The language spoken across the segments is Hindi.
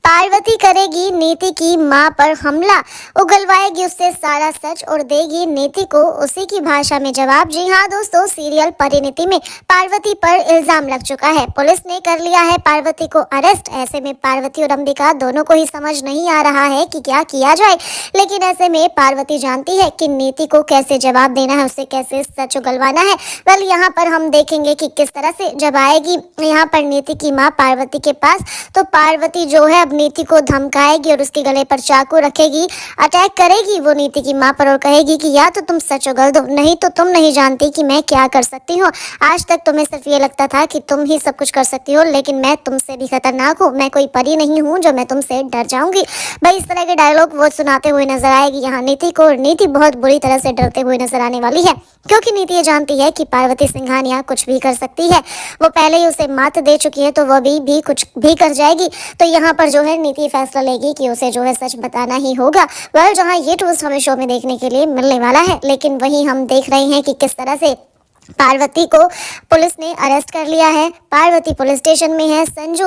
पार्वती करेगी नीति की मां पर हमला, उगलवाएगी उससे सारा सच और देगी नीति को उसी की भाषा में जवाब। जी हाँ दोस्तों, सीरियल परिणीति में पार्वती पर इल्जाम लग चुका है। पुलिस ने कर लिया है पार्वती को अरेस्ट। ऐसे में पार्वती और अंबिका दोनों को ही समझ नहीं आ रहा है कि क्या किया जाए। लेकिन ऐसे में पार्वती जानती है कि नीति को कैसे जवाब देना है, उसे कैसे सच उगलवाना है। वेल, यहाँ पर हम देखेंगे कि किस तरह से जब आएगी यहाँ पर नीति की माँ पार्वती के पास, तो पार्वती जो है अब नीति को धमकाएगी और उसके गले पर चाकू रखेगी, अटैक करेगी वो नीति की मां पर और कहेगी कि या तो तुम सच उगल दो, नहीं तो तुम नहीं जानती कि मैं क्या कर सकती हूँ। आज तक तुम्हें सिर्फ ये लगता था कि तुम ही सब कुछ कर सकती हो, लेकिन मैं तुमसे भी खतरनाक हूँ। मैं कोई परी नहीं हूँ जो मैं तुमसे डर जाऊंगी। भाई, इस तरह के डायलॉग वो सुनाते हुए नजर आएगी यहाँ नीति को, और नीति बहुत बुरी तरह से डरते हुए नजर आने वाली है, क्योंकि नीति ये जानती है कि पार्वती सिंघानिया कुछ भी कर सकती है। वो पहले ही उसे मात दे चुकी है, तो वो भी कुछ भी कर जाएगी। तो यहाँ पर जो है नीति फैसला लेगी कि उसे जो है सच बताना ही होगा। वेल, जहाँ ये ट्विस्ट हमें शो में देखने के लिए मिलने वाला है, लेकिन वहीं हम देख रहे हैं कि किस तरह से पार्वती को पुलिस ने अरेस्ट कर लिया है। पार्वती पुलिस स्टेशन में है। संजू,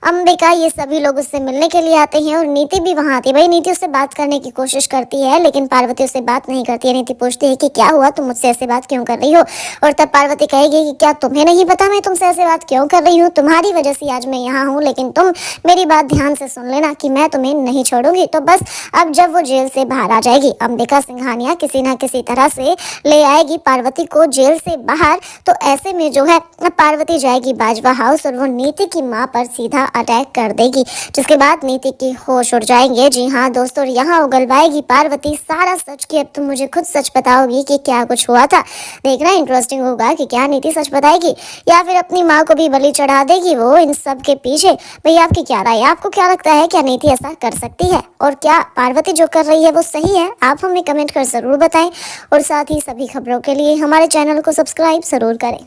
अंबिका, ये सभी लोग उससे मिलने के लिए आते हैं और नीति भी वहां आती है। भाई, नीति उससे बात करने की कोशिश करती है, लेकिन पार्वती उससे बात नहीं करती है। नीति पूछती है कि क्या हुआ, तुम मुझसे ऐसे बात क्यों कर रही हो? और तब पार्वती कहेगी कि क्या तुम्हें नहीं पता मैं तुमसे ऐसे बात क्यों कर रही हूँ? तुम्हारी वजह से आज मैं यहाँ हूँ, लेकिन तुम मेरी बात ध्यान से सुन लेना कि मैं तुम्हें नहीं छोड़ूंगी। तो बस अब जब वो जेल से बाहर आ जाएगी, अंबिका सिंघानिया किसी न किसी तरह से ले आएगी पार्वती को जेल से बाहर। तो ऐसे में जो है पार्वती जाएगी बाजवा हाउस और वो नीति की मां पर सीधा अटैक कर देगी, जिसके बाद नीति की होश उड़ जाएंगे। जी हाँ दोस्तों, यहाँ उगलवाएगी पार्वती सारा सच कि अब तुम मुझे खुद सच बताओगी कि क्या कुछ हुआ था। देखना इंटरेस्टिंग होगा कि क्या नीति सच बताएगी या फिर अपनी माँ को भी बलि चढ़ा देगी वो इन सब के पीछे। भाई, आपकी क्या राय है? आपको क्या लगता है, क्या नीति ऐसा कर सकती है? और क्या पार्वती जो कर रही है वो सही है? आप हमें कमेंट कर जरूर बताएं, और साथ ही सभी खबरों के लिए हमारे चैनल को सब्सक्राइब जरूर करें।